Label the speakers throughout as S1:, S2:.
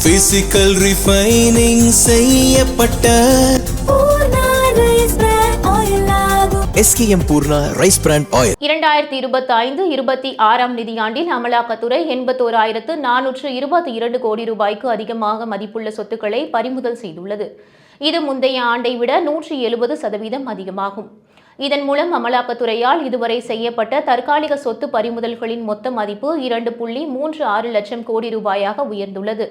S1: Physical refining செய்யப்பட்ட SKM Poorna rice brand oil.
S2: 2025-26 நிதியாண்டில் அமலாக்கத்துறை 81,422 கோடி ரூபாய்க்கு அதிகமாக மதிப்புள்ள சொத்துக்களை பறிமுதல் செய்துள்ளது. இது முந்தைய ஆண்டை விட 170% அதிகமாகும். இதன் மூலம் அமலாக்கத்துறையால் இதுவரை செய்யப்பட்ட தற்காலிக சொத்து பறிமுதல்களின் மொத்த மதிப்பு 2.36 லட்சம் கோடி ரூபாயாக உயர்ந்துள்ளது.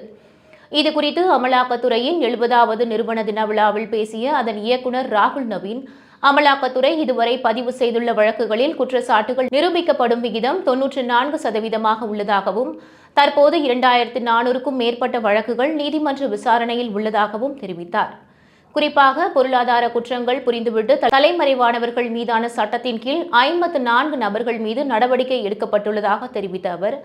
S2: இதுகுறித்து அமலாக்கத்துறையின் 70வது நிறுவன தின விழாவில் பேசிய அதன் இயக்குநர் ராகுல் நவீன், அமலாக்கத்துறை இதுவரை பதிவு செய்துள்ள வழக்குகளில் குற்றச்சாட்டுகள் நிரூபிக்கப்படும் விகிதம் 94% உள்ளதாகவும், தற்போது 2400க்கும் மேற்பட்ட வழக்குகள் நீதிமன்ற விசாரணையில் உள்ளதாகவும் தெரிவித்தார். குறிப்பாக பொருளாதார குற்றங்கள் புரிந்துவிட்டு தலைமறைவானவர்கள் மீதான சட்டத்தின் கீழ் 54 நபர்கள் மீது நடவடிக்கை எடுக்கப்பட்டுள்ளதாக தெரிவித்த அவர்,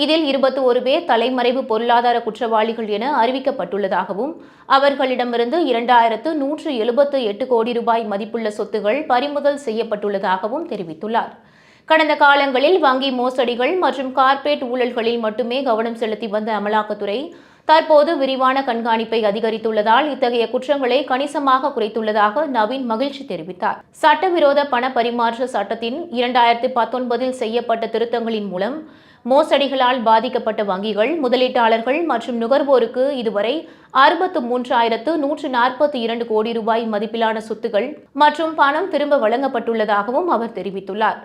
S2: இதில் 21 பேர் தலைமறைவு பொருளாதார குற்றவாளிகள் என அறிவிக்கப்பட்டுள்ளதாகவும், அவர்களிடமிருந்து 2178 கோடி ரூபாய் மதிப்புள்ள சொத்துகள் பறிமுதல் செய்யப்பட்டுள்ளதாகவும் தெரிவித்துள்ளார். கடந்த காலங்களில் வங்கி மோசடிகள் மற்றும் கார்ப்பரேட் ஊழல்களில் மட்டுமே கவனம் செலுத்தி வந்த அமலாக்கத்துறை தற்போது விரிவான கண்காணிப்பை அதிகரித்துள்ளதால் இத்தகைய குற்றங்களை கணிசமாக குறைத்துள்ளதாக நவீன் மகிழ்ச்சி தெரிவித்தார். சட்டவிரோத பண பரிமாற்ற சட்டத்தின் 2019 செய்யப்பட்ட திருத்தங்களின் மூலம் மோசடிகளால் பாதிக்கப்பட்ட வங்கிகள், முதலீட்டாளர்கள் மற்றும் நுகர்வோருக்கு இதுவரை 63,142 கோடி ரூபாய் மதிப்பிலான சொத்துகள் மற்றும் பணம் திரும்ப வழங்கப்பட்டுள்ளதாகவும் அவர் தெரிவித்துள்ளார்.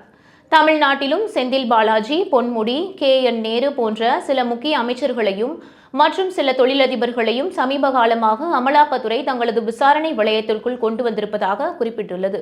S2: தமிழ்நாட்டிலும் செந்தில் பாலாஜி, பொன்முடி, KN நேரு போன்ற சில முக்கிய அமைச்சர்களையும் மற்றும் சில தொழிலதிபர்களையும் சமீப காலமாக அமலாக்கத்துறை தங்களது விசாரணை வளையத்திற்குள் கொண்டு வந்திருப்பதாக குறிப்பிட்டுள்ளது.